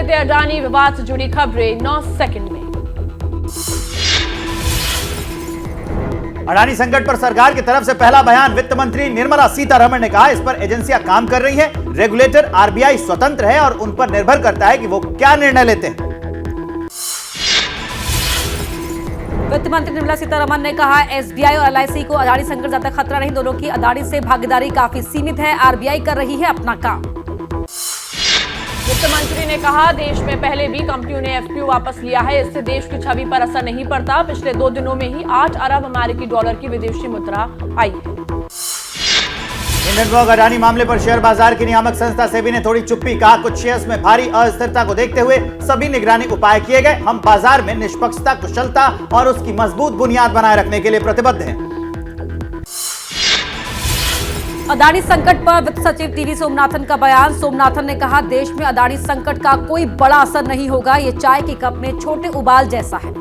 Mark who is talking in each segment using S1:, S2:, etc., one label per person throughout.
S1: लेते अडानी विवाद से जुड़ी खबरें 9 सेकंड में।
S2: अडानी संकट पर सरकार की तरफ से पहला बयान। वित्त मंत्री निर्मला सीतारमण ने कहा, इस पर एजेंसियां काम कर रही हैं। रेगुलेटर आरबीआई स्वतंत्र है और उन पर निर्भर करता है कि वो क्या निर्णय लेते हैं।
S3: वित्त मंत्री निर्मला सीतारमण ने कहा, एसबीआई और एलआईसी को अडानी संकट ज्यादा खतरा नहीं, दोनों की अडानी से भागीदारी काफी सीमित है। आरबीआई कर रही है अपना काम।
S1: वित्त मंत्री ने कहा, देश में पहले भी कंपनियों ने एफपीओ वापस लिया है, इससे देश की छवि पर असर नहीं पड़ता। पिछले 2 दिनों में ही 8 अरब अमेरिकी डॉलर की विदेशी मुद्रा आई है।
S2: हिंडनबर्ग अडानी मामले पर शेयर बाजार की नियामक संस्था सेबी ने थोड़ी चुप्पी। कहा, कुछ शेयर्स में भारी अस्थिरता को देखते हुए सभी निगरानी उपाय किए गए। हम बाजार में निष्पक्षता, कुशलता और उसकी मजबूत बुनियाद बनाए रखने के लिए प्रतिबद्ध हैं।
S3: अडानी संकट पर वित्त सचिव टीवी सोमनाथन का बयान। सोमनाथन ने कहा, देश में अडानी संकट का कोई बड़ा असर नहीं होगा, ये चाय के कप में छोटे उबाल जैसा है।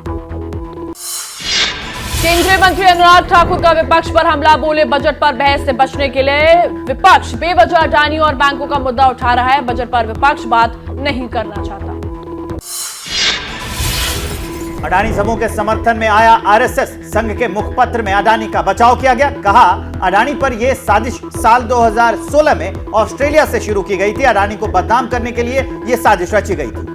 S1: केंद्रीय मंत्री अनुराग ठाकुर का विपक्ष पर हमला। बोले, बजट पर बहस से बचने के लिए विपक्ष बेवजह अडानी और बैंकों का मुद्दा उठा रहा है। बजट पर विपक्ष बात नहीं करना चाहता।
S2: अडानी समूह के समर्थन में आया आरएसएस। संघ के मुखपत्र में अडानी का बचाव किया गया। कहा, अडानी पर यह साजिश साल 2016 में ऑस्ट्रेलिया से शुरू की गई थी। अडानी को बदनाम करने के लिए यह साजिश रची गई थी।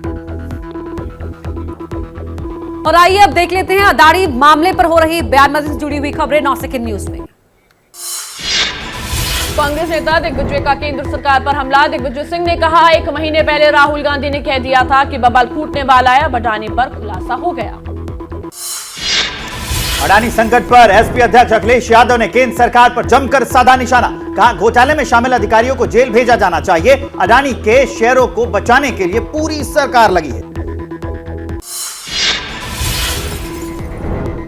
S3: और आइए अब देख लेते हैं अडानी मामले पर हो रही बयानबाजी से जुड़ी हुई खबरें 9 सेकंड न्यूज में।
S1: कांग्रेस नेता दिग्विजय का केंद्र सरकार पर हमला। दिग्विजय सिंह ने कहा, 1 महीने पहले राहुल गांधी ने कह दिया था कि बबल फूटने वाला है। अब अडानी पर खुलासा हो गया।
S2: अडानी संकट पर एसपी अध्यक्ष अखिलेश यादव ने केंद्र सरकार पर जमकर साधा निशाना। कहा, घोटाले में शामिल अधिकारियों को जेल भेजा जाना चाहिए। अडानी के शेयरों को बचाने के लिए पूरी सरकार लगी है।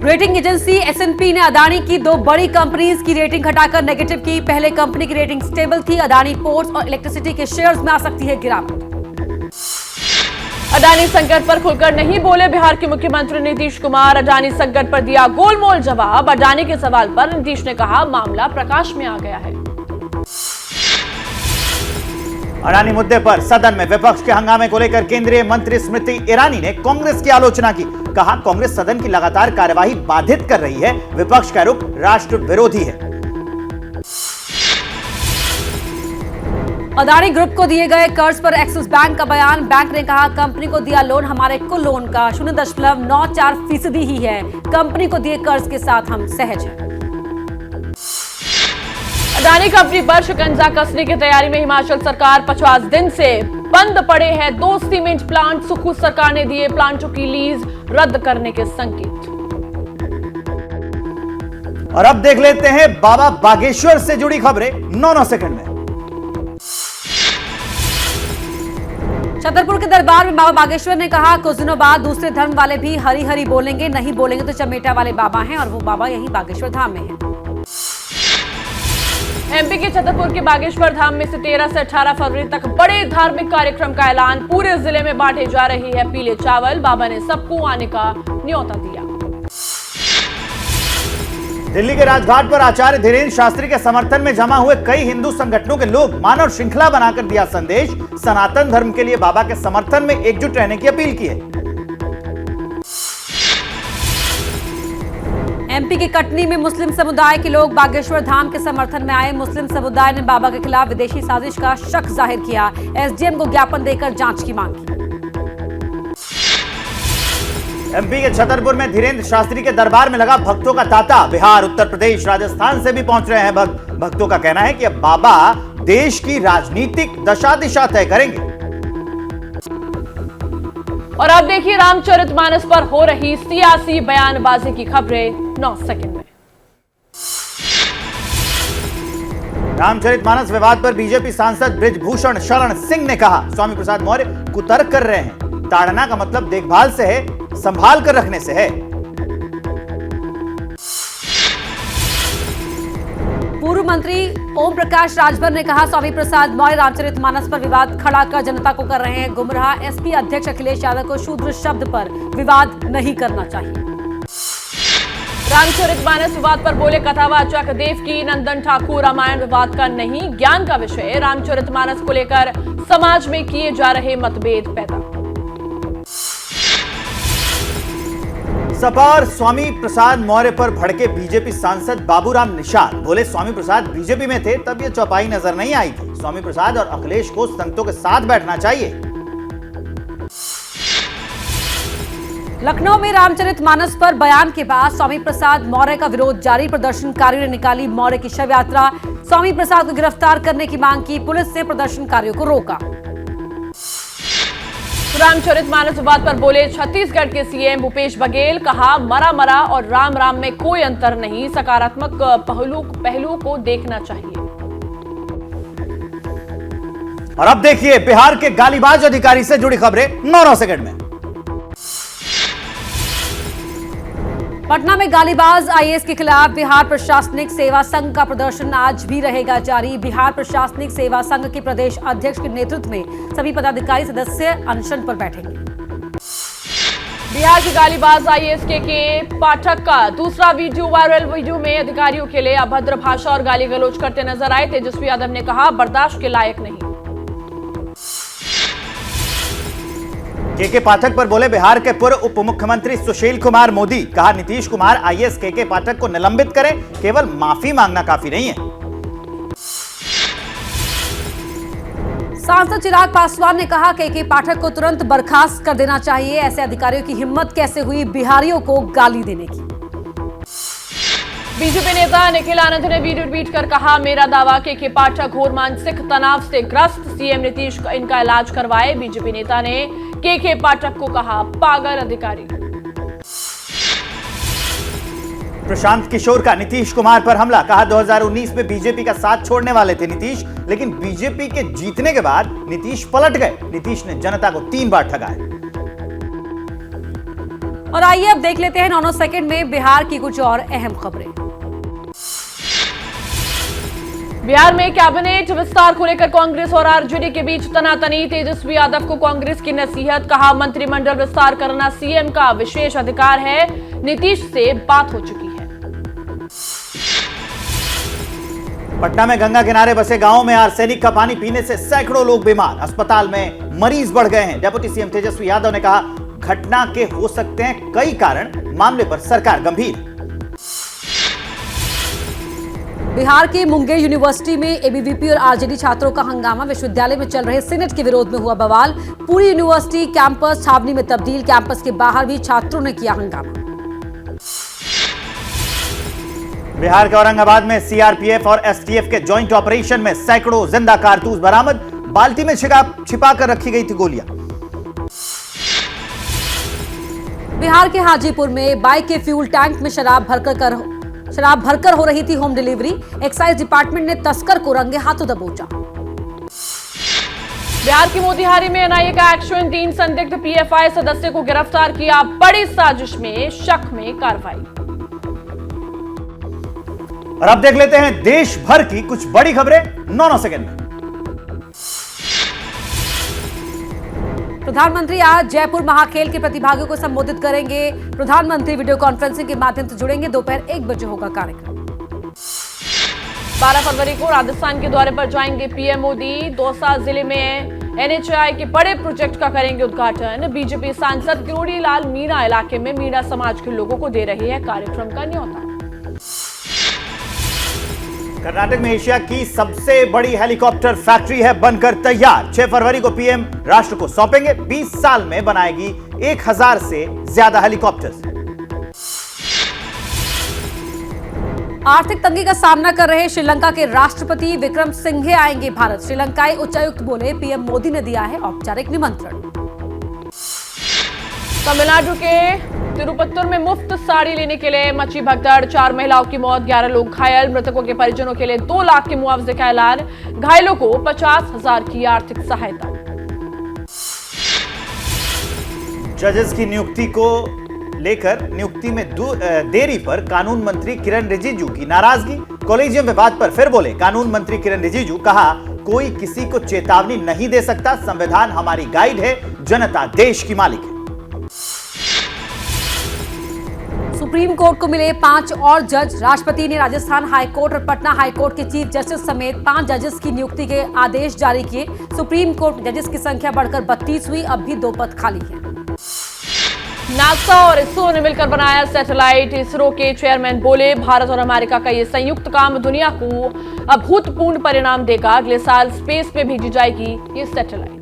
S3: रेटिंग एजेंसी एस&पी ने अडानी की 2 बड़ी कंपनीज की रेटिंग घटाकर नेगेटिव की। पहले कंपनी की रेटिंग स्टेबल थी। अडानी पोर्ट्स और इलेक्ट्रिसिटी के शेयर्स में आ सकती है गिरावट।
S1: अडानी संकट पर खुलकर नहीं बोले बिहार के मुख्यमंत्री नीतीश कुमार। अडानी संकट पर दिया गोलमोल जवाब। अडानी के सवाल पर नीतीश ने कहा, मामला प्रकाश में आ गया है।
S2: अडानी मुद्दे पर सदन में विपक्ष के हंगामे को लेकर केंद्रीय मंत्री स्मृति ईरानी ने कांग्रेस की आलोचना की। कहा, कांग्रेस सदन की लगातार कार्यवाही बाधित कर रही है। विपक्ष का रुख राष्ट्र विरोधी है।
S3: अडानी ग्रुप को दिए गए कर्ज पर एक्सिस बैंक का बयान। बैंक ने कहा, कंपनी को दिया लोन हमारे कुल लोन का 0.94% ही है। कंपनी को दिए कर्ज के साथ हम सहज हैं।
S1: अडानी कंपनी पर शिकंजा कसने की तैयारी में हिमाचल सरकार। 50 दिन से बंद पड़े हैं 2 सीमेंट प्लांट। सुखू सरकार ने दिए प्लांटों की लीज रद्द करने के संकेत।
S2: और अब देख लेते हैं बाबा बागेश्वर से जुड़ी खबरें 9 सेकंड में।
S3: छतरपुर के दरबार में बाबा बागेश्वर ने कहा, कुछ दिनों बाद दूसरे धर्म वाले भी हरी हरी बोलेंगे, नहीं बोलेंगे तो चमेटा वाले बाबा हैं और वो बाबा यही बागेश्वर धाम में हैं।
S1: एमपी के छतरपुर के बागेश्वर धाम में से 13 से 18 फरवरी तक बड़े धार्मिक कार्यक्रम का ऐलान। पूरे जिले में बांटे जा रही है पीले चावल। बाबा ने सबको आने का न्योता दिया।
S2: दिल्ली के राजघाट पर आचार्य धीरेन्द्र शास्त्री के समर्थन में जमा हुए कई हिंदू संगठनों के लोग मानव श्रृंखला बनाकर दिया संदेश। सनातन धर्म के लिए बाबा के समर्थन में एकजुट रहने की अपील की है।
S3: एमपी के कटनी में मुस्लिम समुदाय के लोग बागेश्वर धाम के समर्थन में आए। मुस्लिम समुदाय ने बाबा के खिलाफ विदेशी साजिश का शक जाहिर किया। एसडीएम को ज्ञापन देकर जांच की मांग की।
S2: एमपी के छतरपुर में धीरेन्द्र शास्त्री के दरबार में लगा भक्तों का तांता। बिहार, उत्तर प्रदेश, राजस्थान से भी पहुंच रहे हैं भक्त। भक्तों का कहना है कि अब बाबा देश की राजनीतिक दशा दिशा तय करेंगे।
S1: और अब देखिए रामचरितमानस पर हो रही सियासी बयानबाजी की खबरें 9 सेकंड में।
S2: रामचरितमानस विवाद पर बीजेपी सांसद बृजभूषण शरण सिंह ने कहा, स्वामी प्रसाद मौर्य कुतर्क कर रहे हैं। ताड़ना का मतलब देखभाल से है, संभाल कर रखने से है।
S3: पूर्व मंत्री ओम प्रकाश राजभर ने कहा, स्वामी प्रसाद मौर्य रामचरितमानस पर विवाद खड़ा कर जनता को कर रहे हैं गुमराह। एसपी अध्यक्ष अखिलेश यादव को शूद्र शब्द पर विवाद नहीं करना चाहिए।
S1: रामचरितमानस विवाद पर बोले कथावाचक देवकी नंदन ठाकुर, रामायण विवाद का नहीं ज्ञान का विषय। रामचरितमानस को लेकर समाज में किए जा रहे मतभेद पैदा।
S2: सपा और स्वामी प्रसाद मौर्य पर भड़के बीजेपी सांसद बाबूराम निषाद बोले, स्वामी प्रसाद बीजेपी में थे तब ये चौपाई नजर नहीं आई थी। स्वामी प्रसाद और अखिलेश को संतों के साथ बैठना चाहिए।
S3: लखनऊ में रामचरितमानस पर बयान के बाद स्वामी प्रसाद मौर्य का विरोध जारी। प्रदर्शनकारियों ने निकाली मौर्य की शव यात्रा। स्वामी प्रसाद को गिरफ्तार करने की मांग की। पुलिस ने प्रदर्शनकारियों को रोका।
S1: रामचरितमानस विवाद पर बोले छत्तीसगढ़ के सीएम भूपेश बघेल, कहा मरा मरा और राम राम में कोई अंतर नहीं, सकारात्मक पहलुओं को देखना चाहिए।
S2: और अब देखिए बिहार के गालीबाज अधिकारी से जुड़ी खबरें 9 सेकंड में।
S3: पटना में गालीबाज आईएएस के खिलाफ बिहार प्रशासनिक सेवा संघ का प्रदर्शन आज भी रहेगा जारी। बिहार प्रशासनिक सेवा संघ के प्रदेश अध्यक्ष के नेतृत्व में सभी पदाधिकारी सदस्य अनशन पर बैठेंगे।
S1: बिहार के गालीबाज आईएएस के पाठक का दूसरा वीडियो वायरल। वीडियो में अधिकारियों के लिए अभद्र भाषा और गाली गलौज करते नजर आए। तेजस्वी यादव ने कहा, बर्दाश्त के लायक नहीं।
S2: केके पाठक पर बोले बिहार के पूर्व उप मुख्यमंत्री सुशील कुमार मोदी, कहा नीतीश कुमार आईएएस केके पाठक को निलंबित करें, केवल माफी मांगना काफी नहीं है।
S3: सांसद चिराग पासवान ने कहा केके पाठक को तुरंत बर्खास्त कर देना चाहिए। ऐसे अधिकारियों की हिम्मत कैसे हुई बिहारियों को गाली देने की।
S1: बीजेपी नेता निखिल आनंद ने वीडियो ट्वीट कर कहा, मेरा दावा केके पाठक घोर मानसिक तनाव से ग्रस्त, सीएम नीतीश इनका इलाज करवाए। बीजेपी नेता ने केके पाठक को कहा पागल अधिकारी।
S2: प्रशांत किशोर का नीतीश कुमार पर हमला, कहा 2019 में बीजेपी का साथ छोड़ने वाले थे नीतीश, लेकिन बीजेपी के जीतने के बाद नीतीश पलट गए। नीतीश ने जनता को 3 बार ठगाया।
S3: और आइए अब देख लेते हैं 9 सेकंड में बिहार की कुछ और अहम खबरें।
S1: बिहार में कैबिनेट विस्तार को लेकर कांग्रेस और आरजेडी के बीच तनातनी। तेजस्वी यादव को कांग्रेस की नसीहत, कहा मंत्रिमंडल विस्तार करना सीएम का विशेष अधिकार है, नीतीश से बात हो चुकी है।
S2: पटना में गंगा किनारे बसे गांवों में आर्सेनिक का पानी पीने से सैकड़ों लोग बीमार, अस्पताल में मरीज बढ़ गए हैं। डिप्टी सीएम तेजस्वी यादव ने कहा, घटना के हो सकते हैं कई कारण, मामले पर सरकार गंभीर।
S3: बिहार के मुंगेर यूनिवर्सिटी में एबीवीपी और आरजेडी छात्रों का हंगामा। विश्वविद्यालय में चल रहे सीनेट के विरोध में हुआ बवाल। पूरी यूनिवर्सिटी कैंपस छावनी में तब्दील। कैंपस के बाहर भी छात्रों ने किया हंगामा।
S2: बिहार के औरंगाबाद में सीआरपीएफ और एसटीएफ के जॉइंट ऑपरेशन में सैकड़ों जिंदा कारतूस बरामद। बाल्टी में छिपा कर रखी गई थी गोलियां।
S3: बिहार के हाजीपुर में बाइक के फ्यूल टैंक में शराब भरकर हो रही थी होम डिलीवरी। एक्साइज डिपार्टमेंट ने तस्कर को रंगे हाथों दबोचा।
S1: बिहार की मोतिहारी में एनआईए का एक्शन, 3 संदिग्ध पीएफआई सदस्य को गिरफ्तार किया। बड़ी साजिश में शक में कार्रवाई।
S2: और अब देख लेते हैं देश भर की कुछ बड़ी खबरें 9 सेकंड में।
S3: प्रधानमंत्री आज जयपुर महाखेल के प्रतिभागियों को संबोधित करेंगे। प्रधानमंत्री वीडियो कॉन्फ्रेंसिंग के माध्यम से जुड़ेंगे। दोपहर 1 बजे होगा कार्यक्रम।
S1: 12 फरवरी को राजस्थान के दौरे पर जाएंगे पीएम मोदी। दौसा जिले में एनएचआई के बड़े प्रोजेक्ट का करेंगे उद्घाटन। बीजेपी सांसद किरोड़ी लाल मीणा इलाके में मीणा समाज के लोगों को दे रहे हैं कार्यक्रम का न्योता।
S2: कर्नाटक में एशिया की सबसे बड़ी हेलीकॉप्टर फैक्ट्री है बनकर तैयार। 6 फरवरी को पीएम राष्ट्र को सौंपेंगे। 20 साल में बनाएगी 1000 से ज्यादा हेलीकॉप्टर्स।
S3: आर्थिक तंगी का सामना कर रहे श्रीलंका के राष्ट्रपति विक्रम सिंघे आएंगे भारत। श्रीलंकाई उच्चायुक्त बोले, पीएम मोदी ने दिया है औपचारिक निमंत्रण।
S1: तमिलनाडु के तिरुपत्तुर में मुफ्त साड़ी लेने के लिए मची भगदड़। 4 महिलाओं की मौत, 11 लोग घायल। मृतकों के परिजनों के लिए 2 लाख के मुआवजे का ऐलान। घायलों को 50,000 की आर्थिक सहायता।
S2: जजेस की नियुक्ति को लेकर नियुक्ति में देरी पर कानून मंत्री किरण रिजिजू की नाराजगी। कॉलेजियम विवाद पर फिर बोले कानून मंत्री किरण रिजिजू, कहा कोई किसी को चेतावनी नहीं दे सकता, संविधान हमारी गाइड है, जनता देश की मालिक है।
S3: सुप्रीम कोर्ट को मिले 5 और जज। राष्ट्रपति ने राजस्थान हाईकोर्ट और पटना हाईकोर्ट के चीफ जस्टिस समेत 5 जजेस की नियुक्ति के आदेश जारी किए। सुप्रीम कोर्ट में जजेस की संख्या बढ़कर 32 हुई। अब भी 2 पद खाली हैं।
S1: नासा और इसरो ने मिलकर बनाया सैटेलाइट। इसरो के चेयरमैन बोले, भारत और अमेरिका का ये संयुक्त काम दुनिया को अभूतपूर्व परिणाम देगा। अगले साल स्पेस में भेजी जाएगी ये सैटेलाइट।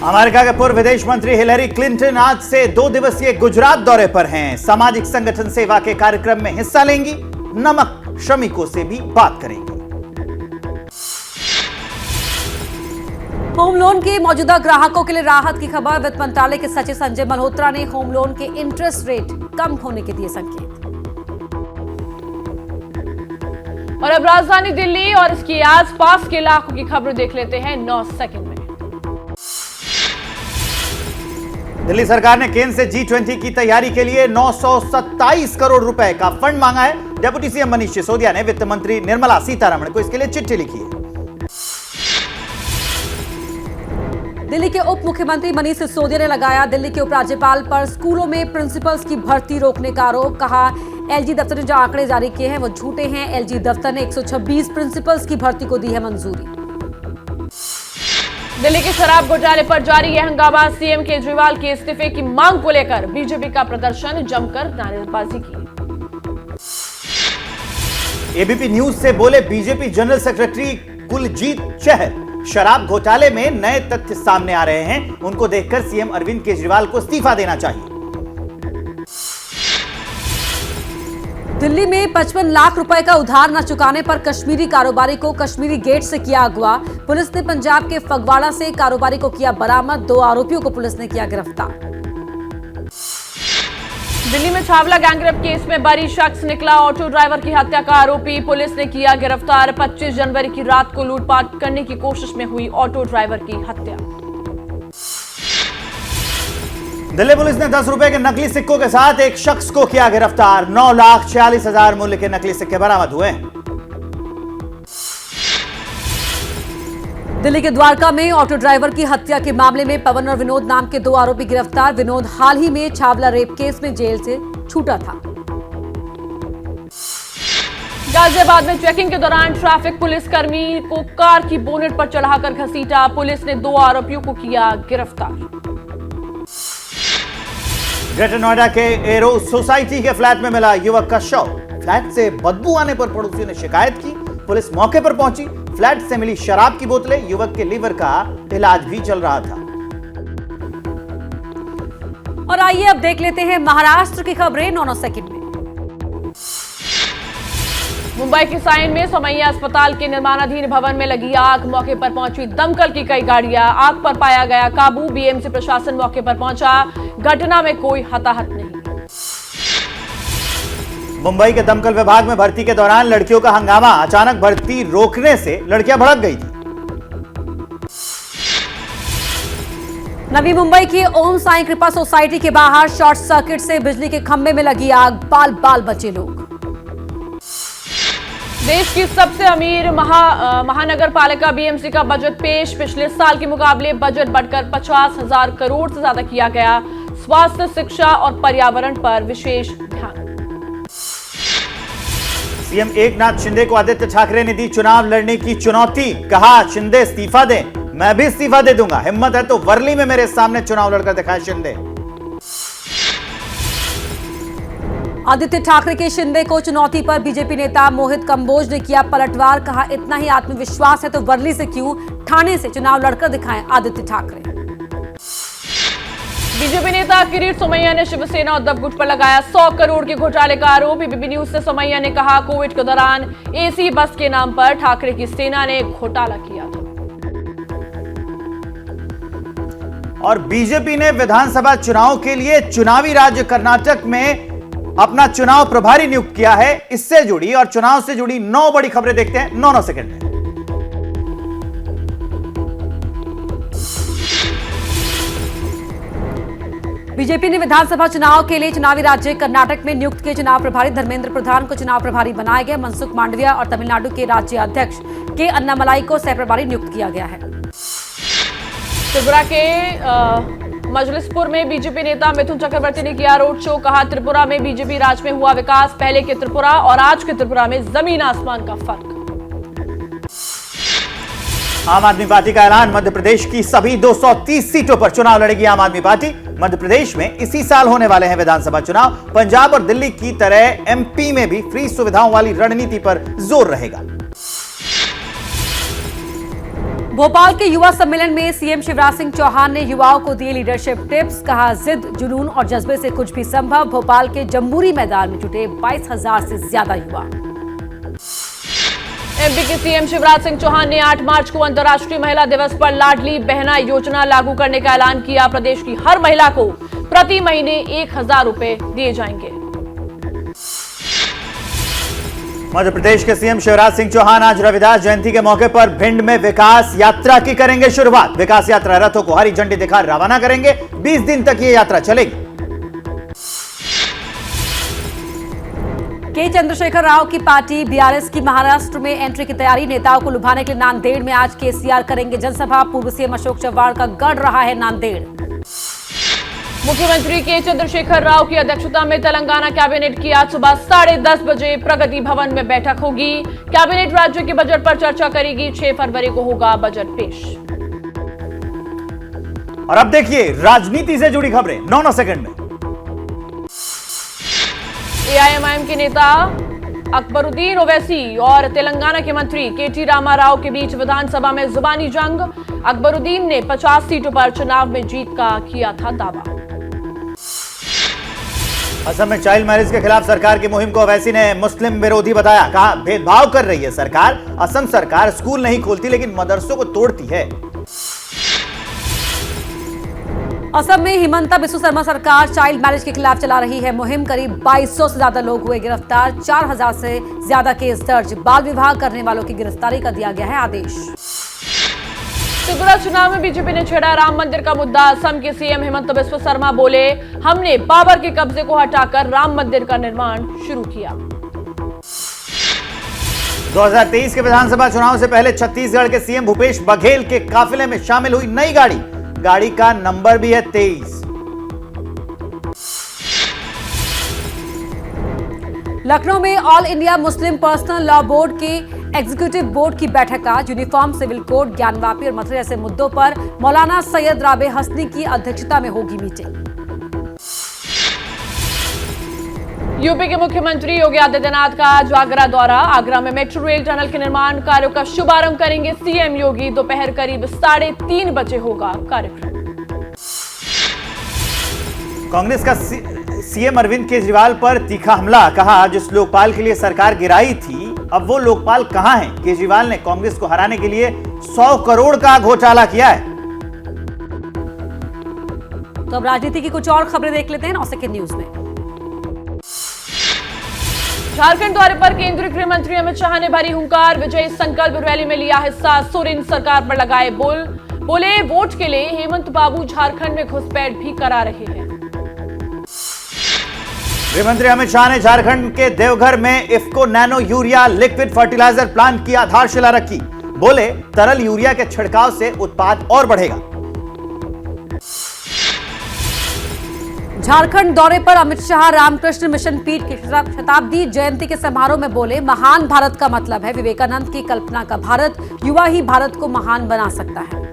S2: अमेरिका के पूर्व विदेश मंत्री हिलरी क्लिंटन आज से 2 दिवसीय गुजरात दौरे पर हैं। सामाजिक संगठन सेवा के कार्यक्रम में हिस्सा लेंगी। नमक श्रमिकों से भी बात करेंगी।
S3: होम लोन के मौजूदा ग्राहकों के लिए राहत की खबर। वित्त मंत्रालय के सचिव संजय मल्होत्रा ने होम लोन के इंटरेस्ट रेट कम होने के दिए संकेत।
S1: और अब राजधानी दिल्ली और इसके आसपास के इलाकों की खबर देख लेते हैं 9 सेकंड में।
S2: दिल्ली सरकार ने केंद्र से G20 की तैयारी के लिए 927 करोड़ रुपए का फंड मांगा है। डेप्यूटी सीएम मनीष सिसोदिया ने वित्त मंत्री निर्मला सीतारमण को इसके लिए चिट्ठी लिखी है।
S3: दिल्ली के उप मुख्यमंत्री मनीष सिसोदिया ने लगाया दिल्ली के उपराज्यपाल पर स्कूलों में प्रिंसिपल्स की भर्ती रोकने का आरोप। कहा, एलजी दफ्तर ने जो आंकड़े जारी किए हैं वो झूठे हैं। एलजी दफ्तर ने 126 प्रिंसिपल्स की भर्ती को दी है मंजूरी।
S1: दिल्ली के शराब घोटाले पर जारी है हंगामा। सीएम केजरीवाल के इस्तीफे की मांग को लेकर बीजेपी का प्रदर्शन, जमकर नारेबाजी की।
S2: एबीपी न्यूज से बोले बीजेपी जनरल सेक्रेटरी कुलजीत चहल, शराब घोटाले में नए तथ्य सामने आ रहे हैं। उनको देखकर सीएम अरविंद केजरीवाल को इस्तीफा देना चाहिए।
S3: दिल्ली में 55 लाख रुपए का उधार न चुकाने पर कश्मीरी कारोबारी को कश्मीरी गेट से किया अगवा। पुलिस ने पंजाब के फगवाड़ा से कारोबारी को किया बरामद। 2 आरोपियों को पुलिस ने किया गिरफ्तार।
S1: दिल्ली में छावला गैंगरेप केस में बरी शख्स निकला ऑटो ड्राइवर की हत्या का आरोपी। पुलिस ने किया गिरफ्तार। 25 जनवरी की रात को लूटपाट करने की कोशिश में हुई ऑटो ड्राइवर की हत्या।
S2: दिल्ली पुलिस ने 10 रुपए के नकली सिक्कों के साथ एक शख्स को किया गिरफ्तार। 9,46,000 मूल्य के नकली सिक्के बरामद हुए।
S3: दिल्ली के द्वारका में ऑटो ड्राइवर की हत्या के मामले में पवन और विनोद नाम के 2 आरोपी गिरफ्तार। विनोद हाल ही में छावला रेप केस में जेल से छूटा था।
S1: गाजियाबाद में चेकिंग के दौरान ट्रैफिक पुलिसकर्मी को कार की बोनेट पर चढ़ाकर घसीटा। पुलिस ने 2 आरोपियों को किया गिरफ्तार।
S2: ग्रेटर नोएडा के एरो सोसाइटी के फ्लैट में मिला युवक का शव। फ्लैट से बदबू आने पर पड़ोसियों ने शिकायत की। पुलिस मौके पर पहुंची। फ्लैट से मिली शराब की बोतलें, युवक के लीवर का इलाज भी चल रहा था।
S3: और आइए अब देख लेते हैं महाराष्ट्र की खबरें 9 सेकंड में।
S1: मुंबई के साइन में सोमैया अस्पताल के निर्माणाधीन भवन में लगी आग। मौके पर पहुंची दमकल की कई गाड़ियां। आग पर पाया गया काबू। बीएमसी प्रशासन मौके पर पहुंचा। घटना में कोई हताहत नहीं।
S2: मुंबई के दमकल विभाग में भर्ती के दौरान लड़कियों का हंगामा। अचानक भर्ती रोकने से लड़कियां भड़क गई थी।
S3: नवी मुंबई की ओम साई कृपा सोसाइटी के बाहर शॉर्ट सर्किट से बिजली के खंभे में लगी आग। बाल बाल बचे लोग।
S1: देश की सबसे अमीर महानगर पालिका बीएमसी का बजट पेश। पिछले साल के मुकाबले बजट बढ़कर 50,000 करोड़ से ज्यादा किया गया। स्वास्थ्य, शिक्षा और पर्यावरण पर विशेष ध्यान।
S2: सीएम एकनाथ शिंदे को आदित्य ठाकरे ने दी चुनाव लड़ने की चुनौती। कहा, शिंदे इस्तीफा दें, मैं भी इस्तीफा दे दूंगा। हिम्मत है तो वर्ली में मेरे सामने चुनाव लड़कर दिखाए शिंदे।
S3: आदित्य ठाकरे के शिंदे को चुनौती पर बीजेपी नेता मोहित कंबोज ने किया पलटवार। कहा, इतना ही आत्मविश्वास है तो वर्ली से क्यों, ठाणे से चुनाव लड़कर दिखाएं आदित्य ठाकरे।
S1: बीजेपी नेता किरीट सोमैया ने शिवसेना उद्धव गुट पर लगाया 100 करोड़ के घोटाले का आरोप। एबीपी न्यूज से सोमैया ने कहा, कोविड के दौरान एसी बस के नाम पर ठाकरे की सेना ने घोटाला किया था।
S2: और बीजेपी ने विधानसभा चुनाव के लिए चुनावी राज्य कर्नाटक में अपना चुनाव प्रभारी नियुक्त किया है। इससे जुड़ी और चुनाव से जुड़ी 9 बड़ी खबरें देखते हैं 9 सेकंड में।
S3: बीजेपी ने विधानसभा चुनाव के लिए चुनावी राज्य कर्नाटक में नियुक्त किए चुनाव प्रभारी धर्मेंद्र प्रधान को चुनाव प्रभारी बनाया गया। मनसुख मांडविया और तमिलनाडु के राज्य अध्यक्ष के अन्नामलाई को सह प्रभारी नियुक्त किया गया है।
S1: त्रिपुरा के मजलिसपुर में बीजेपी नेता मिथुन चक्रवर्ती ने किया रोड शो। कहा, त्रिपुरा में बीजेपी राज में हुआ विकास। पहले के त्रिपुरा और आज के त्रिपुरा में जमीन आसमान का फर्क।
S2: आम आदमी पार्टी का ऐलान, मध्य प्रदेश की सभी 230 सीटों पर चुनाव लड़ेगी आम आदमी पार्टी। मध्य प्रदेश में इसी साल होने वाले हैं विधानसभा चुनाव। पंजाब और दिल्ली की तरह एमपी में भी फ्री सुविधाओं वाली रणनीति पर जोर रहेगा।
S3: भोपाल के युवा सम्मेलन में सीएम शिवराज सिंह चौहान ने युवाओं को दिए लीडरशिप टिप्स। कहा, जिद, जुनून और जज्बे से कुछ भी संभव। भोपाल के जम्बूरी मैदान में जुटे 22,000 से ज्यादा युवा।
S1: एमपी के सीएम शिवराज सिंह चौहान ने 8 मार्च को अंतर्राष्ट्रीय महिला दिवस पर लाडली बहना योजना लागू करने का ऐलान किया। प्रदेश की हर महिला को प्रति महीने 1,000 रुपए दिए जाएंगे।
S2: मध्य प्रदेश के सीएम शिवराज सिंह चौहान आज रविदास जयंती के मौके पर भिंड में विकास यात्रा की करेंगे शुरुआत। विकास यात्रा रथों को हरी झंडी दिखा रवाना करेंगे। 20 दिन तक ये यात्रा चलेगी।
S3: के चंद्रशेखर राव की पार्टी बीआरएस की महाराष्ट्र में एंट्री की तैयारी। नेताओं को लुभाने के लिए नांदेड़ में आज केसीआर करेंगे जनसभा। पूर्व सीएम अशोक चव्हाण का गढ़ रहा है नांदेड़।
S1: मुख्यमंत्री के चंद्रशेखर राव की अध्यक्षता में तेलंगाना कैबिनेट की आज सुबह 10:30 बजे प्रगति भवन में बैठक होगी। कैबिनेट राज्य के बजट पर चर्चा करेगी। 6 फरवरी को होगा बजट पेश।
S2: और अब देखिए राजनीति से जुड़ी खबरें 9 सेकंड में।
S1: एआईएमआईएम के नेता अकबरुद्दीन ओवैसी और तेलंगाना के मंत्री केटी रामाराव के बीच विधानसभा में जुबानी जंग। अकबरुद्दीन ने 50 सीटों पर चुनाव में जीत का किया था दावा।
S2: असम में चाइल्ड मैरिज के खिलाफ सरकार की मुहिम को ओवैसी ने मुस्लिम विरोधी बताया। कहा, भेदभाव कर रही है सरकार। असम सरकार स्कूल नहीं खोलती लेकिन मदरसों को तोड़ती है।
S3: असम में हिमंता बिस्वा शर्मा सरकार चाइल्ड मैरिज के खिलाफ चला रही है मुहिम। करीब 2200 से ज्यादा लोग हुए गिरफ्तार। 4000 से ज्यादा केस दर्ज। बाल विवाह करने वालों की गिरफ्तारी का दिया गया है आदेश।
S1: त्रिपुरा चुनाव में बीजेपी ने छेड़ा राम मंदिर का मुद्दा। असम के सीएम हिमंता बिस्वा शर्मा बोले, हमने बाबर के कब्जे को हटाकर राम मंदिर का निर्माण शुरू किया।
S2: 2023 के विधानसभा चुनाव से पहले छत्तीसगढ़ के सीएम भूपेश बघेल के काफिले में शामिल हुई नई गाड़ी। गाड़ी का नंबर भी है 23।
S3: लखनऊ में all India Muslim personal law board के एग्जीक्यूटिव बोर्ड की बैठक आज। यूनिफॉर्म सिविल कोड, ज्ञानवापी और मसले जैसे मुद्दों पर मौलाना सैयद राबे हसनी की अध्यक्षता में होगी मीटिंग।
S1: यूपी के मुख्यमंत्री योगी आदित्यनाथ का आज आगरा दौरा। आगरा में मेट्रो रेल टनल के निर्माण कार्यों का शुभारंभ करेंगे सीएम योगी। दोपहर करीब 3:30 बजे होगा कार्यक्रम।
S2: कांग्रेस का सीएम अरविंद केजरीवाल पर तीखा हमला। कहा, जिस लोकपाल के लिए सरकार गिराई थी अब वो लोकपाल कहां है। केजरीवाल ने कांग्रेस को हराने के लिए 100 करोड़ का घोटाला किया है।
S3: तो अब राजनीति की कुछ और खबरें देख लेते हैं 9 सेकंड न्यूज में।
S1: झारखंड दौरे पर केंद्रीय गृह मंत्री अमित शाह ने भरी हुंकार। विजय संकल्प रैली में लिया हिस्सा। सोरेन सरकार पर लगाए बोले वोट के लिए हेमंत बाबू झारखंड में घुसपैठ भी करा रहे हैं।
S2: गृहमंत्री अमित शाह ने झारखंड के देवघर में IFFCO nano urea liquid fertiliser plant की आधारशिला रखी। बोले, तरल यूरिया के छिड़काव से उत्पाद और बढ़ेगा।
S3: झारखंड दौरे पर अमित शाह रामकृष्ण मिशन पीठ की शताब्दी जयंती के समारोह में बोले, महान भारत का मतलब है विवेकानंद की कल्पना का भारत। युवा ही भारत को महान बना सकता है।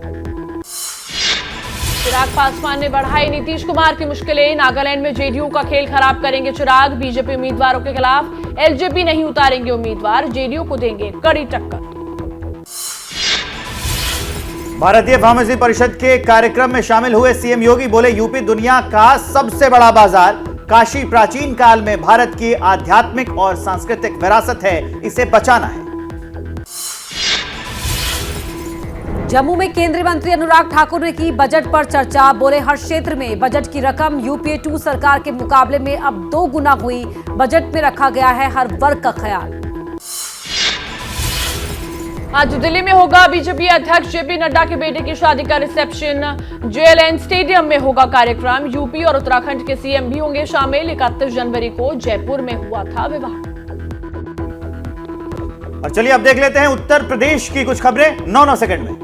S1: चिराग पासवान ने बढ़ाई नीतीश कुमार की मुश्किलें। नागालैंड में जेडीयू का खेल खराब करेंगे चिराग। बीजेपी उम्मीदवारों के खिलाफ एलजेपी नहीं उतारेंगे उम्मीदवार। जेडीयू को देंगे कड़ी टक्कर।
S2: भारतीय फार्मेसी परिषद के कार्यक्रम में शामिल हुए सीएम योगी। बोले, यूपी दुनिया का सबसे बड़ा बाजार। काशी प्राचीन काल में भारत की आध्यात्मिक और सांस्कृतिक विरासत है, इसे बचाना है।
S3: जम्मू में केंद्रीय मंत्री अनुराग ठाकुर ने की बजट पर चर्चा। बोले, हर क्षेत्र में बजट की रकम यूपीए 2 सरकार के मुकाबले में अब 2 गुना हुई। बजट में रखा गया है हर वर्ग का ख्याल।
S1: आज दिल्ली में होगा बीजेपी अध्यक्ष जेपी नड्डा के बेटे की शादी का रिसेप्शन। जेएलएन स्टेडियम में होगा कार्यक्रम। यूपी और उत्तराखंड के सीएम भी होंगे शामिल। 31 जनवरी को जयपुर में हुआ था विवाह।
S2: और चलिए अब देख लेते हैं उत्तर प्रदेश की कुछ खबरें 9 सेकंड में।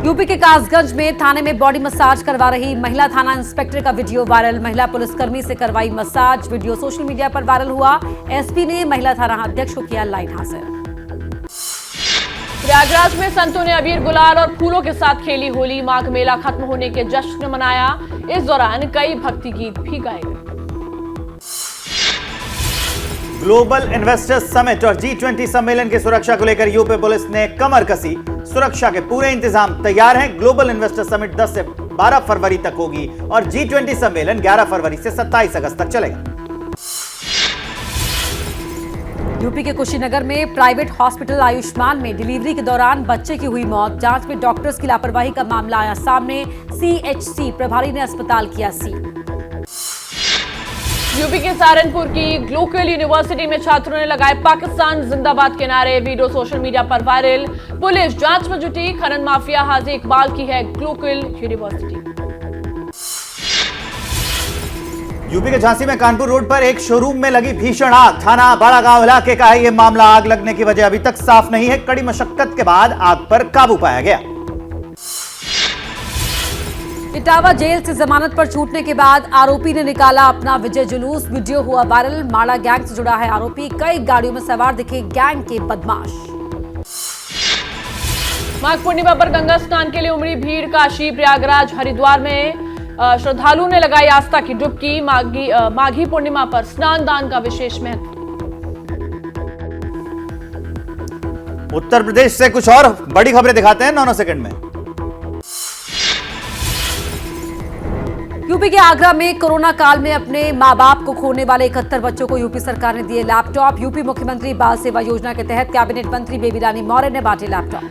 S3: यूपी के कासगंज में थाने में बॉडी मसाज करवा रही महिला थाना इंस्पेक्टर का वीडियो वायरल। महिला पुलिसकर्मी से करवाई मसाज। वीडियो सोशल मीडिया पर वायरल हुआ। एसपी ने महिला थाना अध्यक्ष को किया लाइन हाजिर।
S1: प्रयागराज में संतों ने अबीर गुलाल और फूलों के साथ खेली होली। माघ मेला खत्म होने के जश्न मनाया। इस दौरान कई भक्ति गीत भी गाए गए।
S2: ग्लोबल इन्वेस्टर्स समिट और G20 सम्मेलन की सुरक्षा को लेकर यूपी पुलिस ने कमर कसी। सुरक्षा के पूरे इंतजाम तैयार हैं। ग्लोबल इन्वेस्टर्स समिट 10 से 12 फरवरी तक होगी और G20 सम्मेलन 11 फरवरी से 27 अगस्त तक चलेगा।
S3: यूपी के कुशीनगर में प्राइवेट हॉस्पिटल आयुष्मान में डिलीवरी के दौरान बच्चे की हुई मौत। जांच में डॉक्टर्स की लापरवाही का मामला आया सामने। CHC प्रभारी ने अस्पताल किया सील।
S1: यूपी के सहारनपुर की ग्लोकल यूनिवर्सिटी में छात्रों ने लगाए पाकिस्तान जिंदाबाद के नारे। वीडियो सोशल मीडिया पर वायरल। पुलिस जांच में जुटी। खनन माफिया हाजी इकबाल की है ग्लोकल यूनिवर्सिटी।
S2: यूपी के झांसी में कानपुर रोड पर एक शोरूम में लगी भीषण आग। थाना बड़ा गांव इलाके का है यह मामला। आग लगने की वजह अभी तक साफ नहीं है। कड़ी मशक्कत के बाद आग पर काबू पाया गया।
S3: इटावा जेल से जमानत पर छूटने के बाद आरोपी ने निकाला अपना विजय जुलूस। वीडियो हुआ वायरल। माड़ा गैंग से जुड़ा है आरोपी। कई गाड़ियों में सवार दिखे गैंग के बदमाश।
S1: माघ पूर्णिमा पर गंगा स्नान के लिए उमड़ी भीड़। काशी, प्रयागराज, हरिद्वार में श्रद्धालुओं ने लगाई आस्था की डुबकी। माघी पूर्णिमा पर स्नान दान का विशेष महत्व।
S2: उत्तर प्रदेश से कुछ और बड़ी खबरें दिखाते हैं 9 सेकंड में।
S3: यूपी के आगरा में कोरोना काल में अपने मां बाप को खोने वाले 71 बच्चों को यूपी सरकार ने दिए लैपटॉप। यूपी मुख्यमंत्री बाल सेवा योजना के तहत कैबिनेट मंत्री बेबी रानी मौर्य ने बांटे लैपटॉप।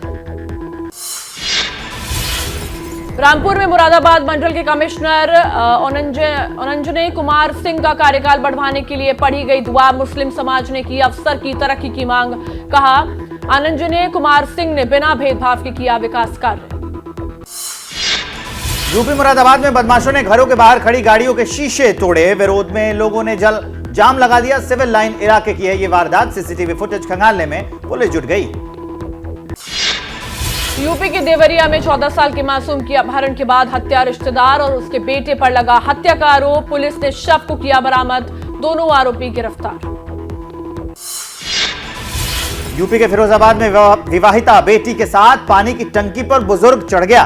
S1: रामपुर में मुरादाबाद मंडल के कमिश्नर अनंजने कुमार सिंह का कार्यकाल बढ़वाने के लिए पढ़ी गई दुआ। मुस्लिम समाज ने की अफसर की तरक्की की मांग। कहा, अनंजने कुमार सिंह ने बिना भेदभाव के किया विकास कार्य।
S2: यूपी मुरादाबाद में बदमाशों ने घरों के बाहर खड़ी गाड़ियों के शीशे तोड़े। विरोध में लोगों ने जाम लगा दिया। सिविल लाइन इलाके की है ये वारदात। सीसीटीवी फुटेज खंगालने में पुलिस जुट गई।
S1: यूपी के देवरिया में 14 साल के मासूम की अपहरण के बाद हत्या। रिश्तेदार और उसके बेटे पर लगा हत्या का आरोप। पुलिस ने शव को किया बरामद। दोनों आरोपी गिरफ्तार।
S2: यूपी के फिरोजाबाद में विवाहिता बेटी के साथ पानी की टंकी पर बुजुर्ग चढ़ गया।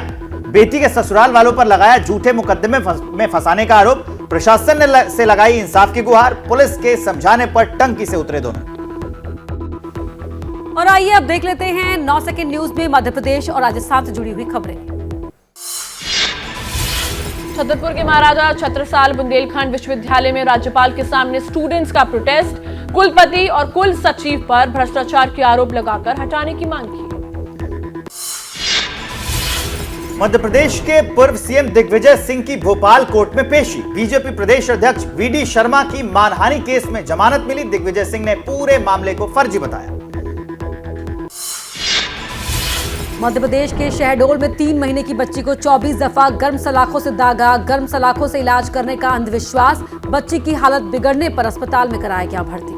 S2: बेटी के ससुराल वालों पर लगाया झूठे मुकदमे में फंसाने का आरोप। प्रशासन ने से लगाई इंसाफ की गुहार। पुलिस के समझाने पर टंकी से उतरे दोनों।
S3: और आइए अब देख लेते हैं 9 सेकंड न्यूज में मध्य प्रदेश और राजस्थान से जुड़ी हुई खबरें।
S1: छतरपुर के महाराजा छत्रसाल बुंदेलखंड विश्वविद्यालय में राज्यपाल के सामने स्टूडेंट्स का प्रोटेस्ट। कुलपति और कुल सचिव पर भ्रष्टाचार के आरोप लगाकर हटाने की मांग की।
S2: मध्य प्रदेश के पूर्व सीएम दिग्विजय सिंह की भोपाल कोर्ट में पेशी। बीजेपी प्रदेश अध्यक्ष VD शर्मा की मानहानि केस में जमानत मिली। दिग्विजय सिंह ने पूरे मामले को फर्जी बताया।
S3: मध्य प्रदेश के शहडोल में 3 महीने की बच्ची को 24 दफा गर्म सलाखों से दागा। गर्म सलाखों से इलाज करने का अंधविश्वास। बच्ची की हालत बिगड़ने पर अस्पताल में कराया गया भर्ती।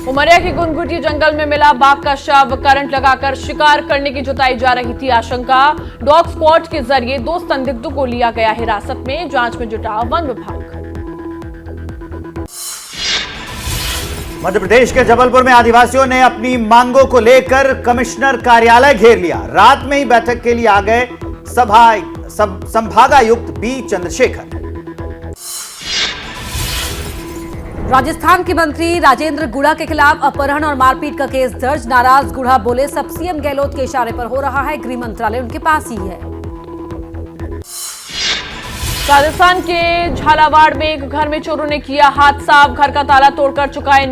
S3: उमरिया के गुनगुटी जंगल में मिला बाघ का शव। करंट लगाकर शिकार करने की जताई जा रही थी आशंका। डॉग स्क्वाड के जरिए 2 संदिग्धों को लिया गया हिरासत में। जांच में जुटा वन विभाग।
S2: मध्य प्रदेश के जबलपुर में आदिवासियों ने अपनी मांगों को लेकर कमिश्नर कार्यालय घेर लिया। रात में ही बैठक के लिए आ गए संभागायुक्त बी चंद्रशेखर।
S3: राजस्थान के मंत्री राजेंद्र गुढ़ा के खिलाफ अपहरण और मारपीट का केस दर्ज। नाराज गुढ़ा बोले, सब सीएम गहलोत के इशारे पर हो रहा है। गृह मंत्रालय उनके पास ही है।
S1: राजस्थान के झालावाड़ में एक घर में चोरों ने किया हाथ साफ। घर का ताला तोड़कर चुराए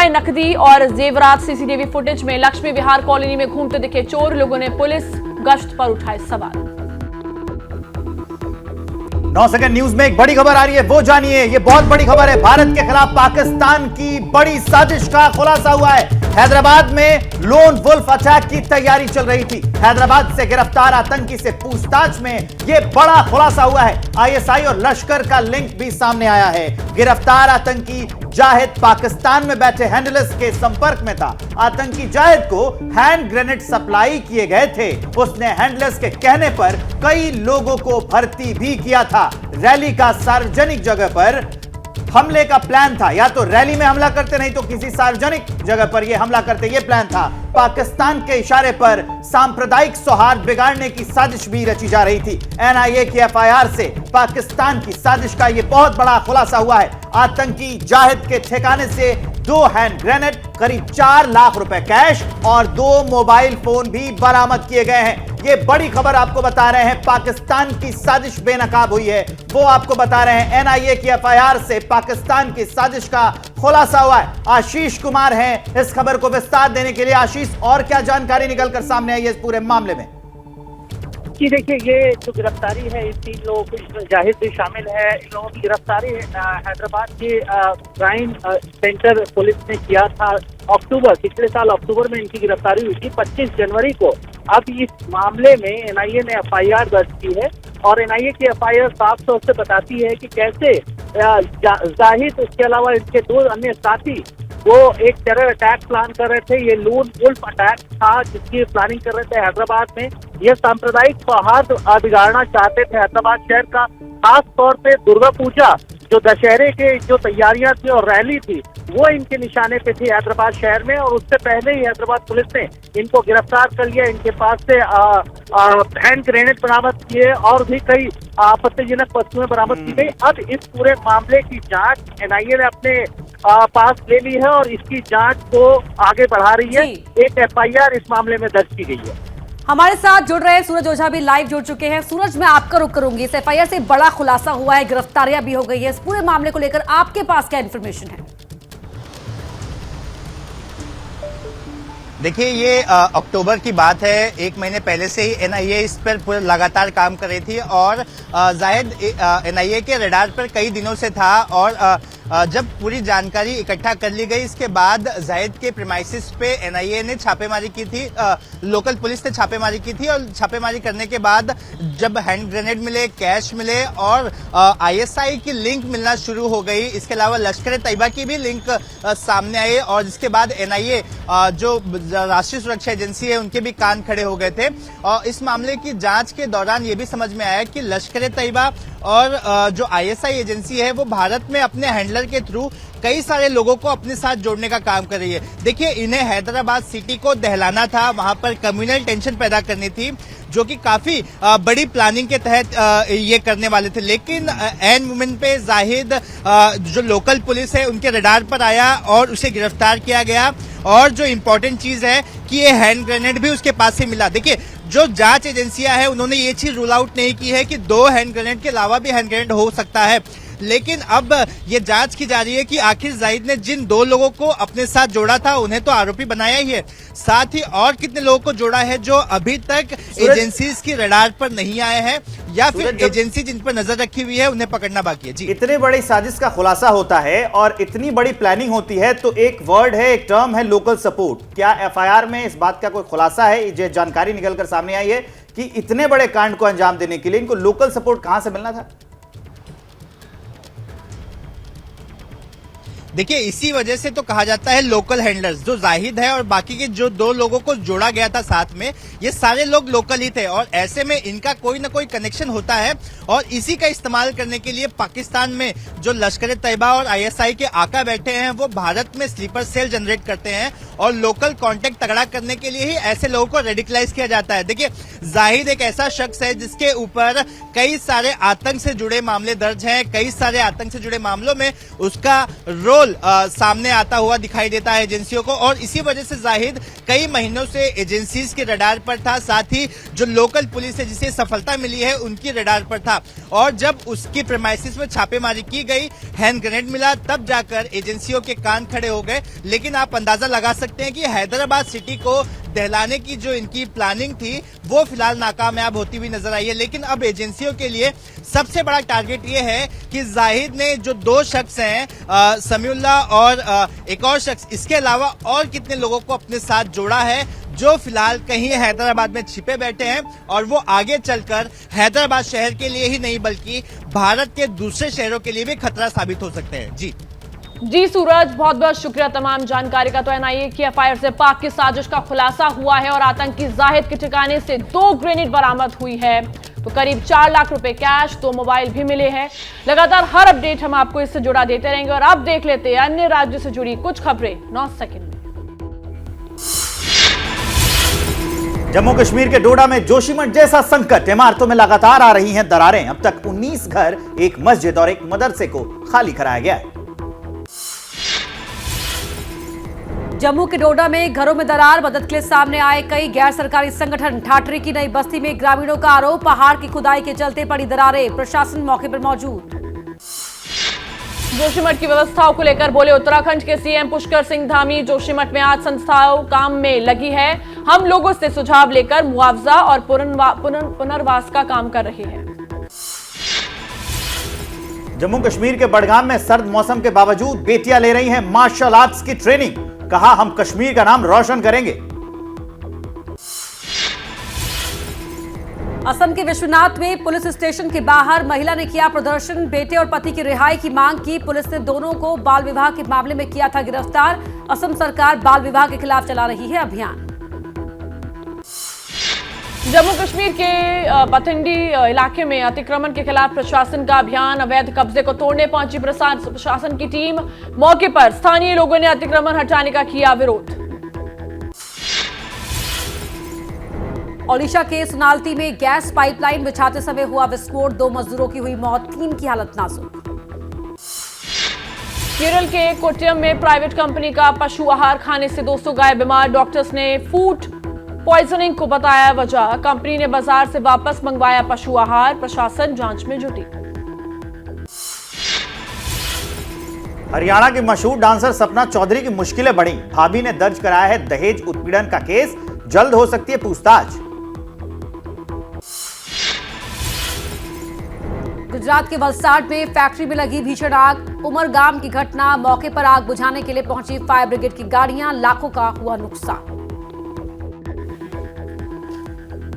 S1: नकदी और जेवरात। सीसीटीवी फुटेज में लक्ष्मी विहार कॉलोनी में घूमते दिखे चोर। लोगों ने पुलिस गश्त पर उठाए सवाल।
S2: 9 सेकंड न्यूज में एक बड़ी खबर आ रही है, वो जानिए। ये बहुत बड़ी खबर है। भारत के खिलाफ पाकिस्तान की बड़ी साजिश का खुलासा हुआ है। हैदराबाद में लोन वुल्फ अटैक की तैयारी चल रही थी। हैदराबाद से गिरफ्तार आतंकी से पूछताछ में यह बड़ा खुलासा हुआ है। आईएसआई और लश्कर का लिंक भी सामने आया है। गिरफ्तार आतंकी जाहिद पाकिस्तान में बैठे हैंडलर्स के संपर्क में था। आतंकी जाहिद को हैंड ग्रेनेड सप्लाई किए गए थे। उसने हैंडलर्स के कहने पर कई लोगों को भर्ती भी किया था। रैली का सार्वजनिक जगह पर हमले का प्लान था। या तो रैली में हमला करते, नहीं तो किसी सार्वजनिक जगह पर यह हमला करते, यह प्लान था। पाकिस्तान के इशारे पर सांप्रदायिक सौहार्द बिगाड़ने की साजिश भी रची जा रही थी। एनआईए की एफआईआर से पाकिस्तान की साजिश का यह बहुत बड़ा खुलासा हुआ है। आतंकी जाहिद के ठिकाने से 2 हैंड ग्रेनेड, करीब 4 लाख रुपए कैश और 2 मोबाइल फोन भी बरामद किए गए हैं। ये बड़ी खबर आपको बता रहे हैं। पाकिस्तान की साजिश बेनकाब हुई है, वो आपको बता रहे हैं। एनआईए की एफआईआर से पाकिस्तान की साजिश का खुलासा हुआ है। आशीष कुमार हैं इस खबर को विस्तार देने के लिए। आशीष, और क्या जानकारी निकलकर सामने आई है इस पूरे मामले में?
S4: जी देखिए, ये जो गिरफ्तारी है इस 3 लोगों को, जाहिद भी शामिल है, इन लोगों की गिरफ्तारी हैदराबाद के क्राइम सेंटर पुलिस ने किया था। पिछले साल अक्टूबर में इनकी गिरफ्तारी हुई थी। 25 जनवरी को अब इस मामले में एनआईए ने एफआईआर दर्ज की है और एनआईए की एफआईआर साफ तौर से बताती है कि कैसे जाहिद, उसके अलावा इनके 2 अन्य साथी, वो एक टेरर अटैक प्लान कर रहे थे। ये लून वुल्फ अटैक था जिसकी प्लानिंग कर रहे थे हैदराबाद में। ये सांप्रदायिक सौहार्द बिगाड़ना चाहते थे हैदराबाद शहर का। खास तौर पे दुर्गा पूजा, जो दशहरे के जो तैयारियां थी और रैली थी, वो इनके निशाने पे थी हैदराबाद शहर में। और उससे पहले ही हैदराबाद पुलिस ने इनको गिरफ्तार कर लिया। इनके पास से हैंड ग्रेनेड बरामद किए और भी कई आपत्तिजनक वस्तुएं बरामद की गई। अब इस पूरे मामले की जांच एनआईए ने अपने पास ले ली है और इसकी जांच को आगे बढ़ा रही है। एक एफआईआर इस मामले में दर्ज की गई है।
S3: हमारे साथ जुड़ रहे सूरज ओझा भी लाइव जुड़ चुके हैं। सूरज, मैं आपका रुख करूंगी। इस एफआईआर से बड़ा खुलासा हुआ है, गिरफ्तारियां भी हो गई है। इस पूरे मामले को लेकर आपके पास क्या इंफॉर्मेशन है?
S5: देखिए, ये अक्टूबर की बात है। 1 महीने पहले से ही एनआईए इस पर पूरे लगातार काम कर रही थी और जाहिद एनआईए के रडार पर कई दिनों से था। और जब पूरी जानकारी इकट्ठा कर ली गई, इसके बाद जाहिद के प्रीमाइसिस पे एनआईए ने छापेमारी की थी। लोकल पुलिस ने छापेमारी की थी और छापेमारी करने के बाद जब हैंड ग्रेनेड मिले, कैश मिले और आईएसआई की लिंक मिलना शुरू हो गई। इसके अलावा लश्कर तैयबा की भी लिंक सामने आई और जिसके बाद एनआईए जो राष्ट्रीय सुरक्षा एजेंसी है उनके भी कान खड़े हो गए थे। और इस मामले की जांच के दौरान ये भी समझ में आया कि लश्कर तैयबा और जो आईएसआई एजेंसी है वो भारत में अपने हैंडलर के थ्रू कई सारे लोगों को अपने साथ जोड़ने का काम कर रही है। देखिए, इन्हें हैदराबाद सिटी को दहलाना था, वहां पर कम्युनल टेंशन पैदा करनी थी, जो कि काफी बड़ी प्लानिंग के तहत ये करने वाले थे। लेकिन एन मोमेंट पे जाहिद जो लोकल पुलिस है उनके रडार पर आया और उसे गिरफ्तार किया गया। और जो इम्पोर्टेंट चीज है कि ये हैंड ग्रेनेड भी उसके पास से मिला। देखिए, जो जांच एजेंसियां हैं उन्होंने ये चीज रूल आउट नहीं की है कि 2 हैंड ग्रेनेड के अलावा भी हैंड ग्रेनेड हो सकता है। लेकिन अब ये जांच की जा रही है कि आखिर जाहिद ने जिन 2 लोगों को अपने साथ जोड़ा था उन्हें तो आरोपी बनाया ही है, साथ ही और कितने लोगों को जोड़ा है जो अभी तक एजेंसीज की रडार पर नहीं आए हैं या फिर एजेंसी जिन पर नजर रखी हुई है उन्हें पकड़ना बाकी है। जी,
S2: इतने बड़ी साजिश का खुलासा होता है और इतनी बड़ी प्लानिंग होती है तो एक वर्ड है, एक टर्म है, लोकल सपोर्ट। क्या एफआईआर में इस बात का कोई खुलासा है? जो जानकारी निकलकर सामने आई है कि इतने बड़े कांड को अंजाम देने के लिए इनको लोकल सपोर्ट कहां से मिलना था?
S5: देखिए, इसी वजह से तो कहा जाता है लोकल हैंडलर्स। जो जाहिद है और बाकी के जो 2 लोगों को जोड़ा गया था साथ में, ये सारे लोग लोकल ही थे और ऐसे में इनका कोई ना कोई कनेक्शन होता है और इसी का इस्तेमाल करने के लिए पाकिस्तान में जो लश्कर तैयबा और आईएसआई के आका बैठे हैं वो भारत में स्लीपर सेल जनरेट करते हैं और लोकल कॉन्टेक्ट तगड़ा करने के लिए ही ऐसे लोगों को रेडिकलाइज किया जाता है। देखिए, जाहिद एक ऐसा शख्स है जिसके ऊपर कई सारे आतंक से जुड़े मामले दर्ज हैं। कई सारे आतंक से जुड़े मामलों में उसका रोल सामने आता हुआ दिखाई देता है एजेंसियों को और इसी वजह से जाहिद कई महीनों से एजेंसीज के रडार पर था, साथ ही जो लोकल पुलिस है जिसे सफलता मिली है उनकी रडार पर था। और जब उसकी प्रीमाइसिस में छापेमारी की गई, हैंड ग्रेनेड मिला, तब जाकर एजेंसियों के कान खड़े हो गए। लेकिन आप अंदाजा लगा सकते हैं कि हैदराबाद सिटी को दहलाने की जो इनकी प्लानिंग थी वो फिलहाल नाकामयाब होती हुई नजर आई है। लेकिन अब एजेंसियों के लिए सबसे बड़ा टारगेट ये है कि जाहिद ने जो 2 शख्स हैं, समीउल्लाह और एक और शख्स, इसके अलावा और कितने लोगों को अपने साथ जोड़ा है जो फिलहाल कहीं हैदराबाद में छिपे बैठे हैं और वो आगे चलकर हैदराबाद शहर के लिए ही नहीं बल्कि भारत के दूसरे शहरों के लिए भी खतरा साबित हो सकते हैं। जी
S1: सूरज, बहुत बहुत शुक्रिया तमाम जानकारी का। तो एनआईए की एफआईआर से पाक की साजिश का खुलासा हुआ है और आतंकी जाहिद के ठिकाने से 2 ग्रेनेड बरामद हुई है। तो करीब 4 लाख रुपए कैश, 2 मोबाइल भी मिले हैं। लगातार हर अपडेट हम आपको इससे जुड़ा देते रहेंगे और अब देख लेते हैं अन्य राज्य से जुड़ी कुछ खबरें 9 सेकंड में।
S2: जम्मू कश्मीर के डोडा में जोशीमठ जैसा संकट, इमारतों में लगातार आ रही हैं दरारें। अब तक 19 घर, एक मस्जिद और एक मदरसे को खाली कराया गया है।
S3: जम्मू के डोडा में घरों में दरार, मदद के लिए सामने आए कई गैर सरकारी संगठन। ठाठरी की नई बस्ती में ग्रामीणों का आरोप, पहाड़ की खुदाई के चलते पड़ी दरारें, प्रशासन मौके पर मौजूद।
S1: जोशीमठ की व्यवस्थाओं को लेकर बोले उत्तराखंड के सीएम पुष्कर सिंह धामी। जोशीमठ में आज संस्थाओं काम में लगी है, हम लोगों से सुझाव लेकर मुआवजा और पुनर्वास का काम कर रही है।
S2: जम्मू कश्मीर के बडगाम में सर्द मौसम के बावजूद बेटियां ले रही हैं मार्शल आर्ट्स की ट्रेनिंग। कहा, हम कश्मीर का नाम रोशन करेंगे।
S3: असम के विश्वनाथ में पुलिस स्टेशन के बाहर महिला ने किया प्रदर्शन, बेटे और पति की रिहाई की मांग की। पुलिस ने दोनों को बाल विवाह के मामले में किया था गिरफ्तार। असम सरकार बाल विवाह के खिलाफ चला रही है अभियान।
S1: जम्मू कश्मीर के बथिंडी इलाके में अतिक्रमण के खिलाफ प्रशासन का अभियान। अवैध कब्जे को तोड़ने पहुंची प्रशासन की टीम। मौके पर स्थानीय लोगों ने अतिक्रमण हटाने का किया विरोध।
S3: ओडिशा के सुनालती में गैस पाइपलाइन बिछाते समय हुआ विस्फोट, 2 मजदूरों की हुई मौत, 3 की हालत नाजुक।
S1: केरल के कोट्टयम में प्राइवेट कंपनी का पशु आहार खाने से 200 गाय बीमार। डॉक्टर्स ने फूड पॉइजनिंग को बताया वजह। कंपनी ने बाजार से वापस मंगवाया पशु आहार, प्रशासन जांच में जुटी।
S2: हरियाणा की मशहूर डांसर सपना चौधरी की मुश्किलें बढ़ी। भाभी ने दर्ज कराया है दहेज उत्पीड़न का केस, जल्द हो सकती है पूछताछ।
S3: गुजरात के वलसाड में फैक्ट्री में लगी भीषण आग, उमरगाम की घटना। मौके पर आग बुझाने के लिए पहुंची फायर ब्रिगेड की गाड़ियां, लाखों का हुआ नुकसान।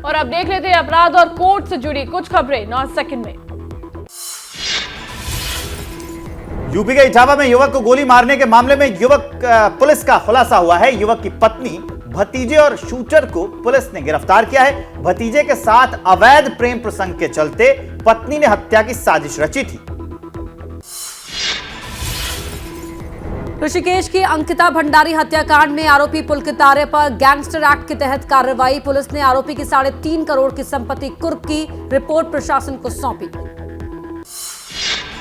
S1: और अब देख लेते हैं अपराध और कोर्ट से जुड़ी कुछ खबरें 9 सेकंड में।
S2: यूपी के इटावा में युवक को गोली मारने के मामले में पुलिस का खुलासा हुआ है। युवक की पत्नी, भतीजे और शूटर को पुलिस ने गिरफ्तार किया है। भतीजे के साथ अवैध प्रेम प्रसंग के चलते पत्नी ने हत्या की साजिश रची थी।
S3: ऋषिकेश की अंकिता भंडारी हत्याकांड में आरोपी पुलकित आर्य पर गैंगस्टर एक्ट के तहत कार्रवाई। पुलिस ने आरोपी की 3.5 करोड़ की संपत्ति कुर्क की, रिपोर्ट प्रशासन को सौंपी।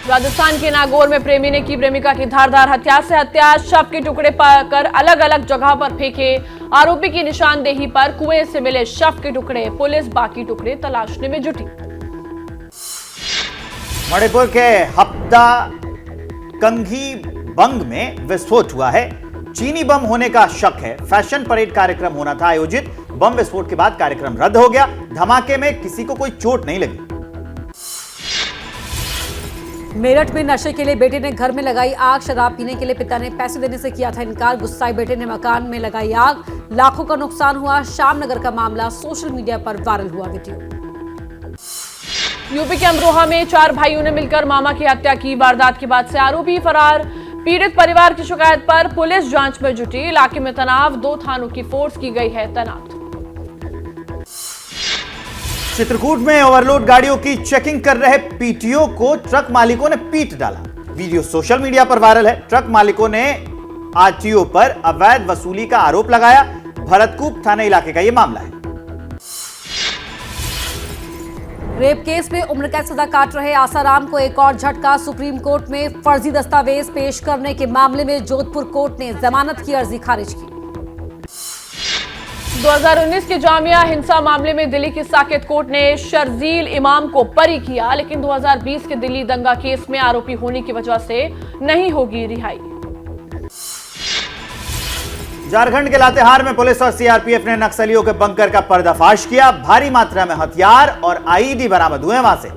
S1: राजस्थान के नागौर में प्रेमी ने की प्रेमिका की धारदार हत्या। शव के टुकड़े कर अलग अलग जगह पर फेंके। आरोपी की निशानदेही पर कुएं से मिले शव के टुकड़े, पुलिस बाकी टुकड़े तलाशने में जुटी।
S2: मणिपुर के हप्ता कंघी बंग में विस्फोट हुआ है। चीनी बम होने का शक है। फैशन परेड कार्यक्रम होना था आयोजित, बम विस्फोट के बाद कार्यक्रम रद्द हो गया। धमाके में किसी को कोई चोट नहीं लगी।
S3: मेरठ में नशे के लिए बेटे ने घर में लगाई आग। शराब पीने के लिए पिता ने पैसे देने से किया था इनकार। गुस्साए बेटे ने मकान में लगाई आग, लाखों का नुकसान हुआ। श्यामनगर का मामला सोशल मीडिया पर वायरल हुआ वीडियो।
S1: यूपी के अमरोहा में 4 भाइयों ने मिलकर मामा की हत्या की। वारदात के बाद से आरोपी फरार। पीड़ित परिवार की शिकायत पर पुलिस जांच में जुटी। इलाके में तनाव, 2 थानों की फोर्स की गई है तैनात।
S2: चित्रकूट में ओवरलोड गाड़ियों की चेकिंग कर रहे पीटीओ को ट्रक मालिकों ने पीट डाला। वीडियो सोशल मीडिया पर वायरल है। ट्रक मालिकों ने आरटीओ पर अवैध वसूली का आरोप लगाया। भरतकूप थाना इलाके का यह मामला है।
S3: रेप केस में उम्र कैद सजा काट रहे आसाराम को एक और झटका। सुप्रीम कोर्ट में फर्जी दस्तावेज पेश करने के मामले में जोधपुर कोर्ट ने जमानत की अर्जी खारिज की।
S1: 2019 के जामिया हिंसा मामले में दिल्ली की साकेत कोर्ट ने शर्जील इमाम को बरी किया, लेकिन 2020 के दिल्ली दंगा केस में आरोपी होने की वजह से नहीं होगी रिहाई।
S2: झारखंड के लातेहार में पुलिस और सीआरपीएफ ने नक्सलियों के बंकर का पर्दाफाश किया। भारी मात्रा में हथियार और आईईडी बरामद हुए वहां से।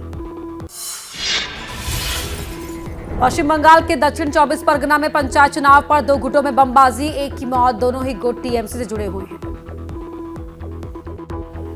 S3: पश्चिम बंगाल के दक्षिण 24 परगना में पंचायत चुनाव पर 2 गुटों में बमबाजी, एक की मौत। दोनों ही गुट टीएमसी से जुड़े हुए हैं।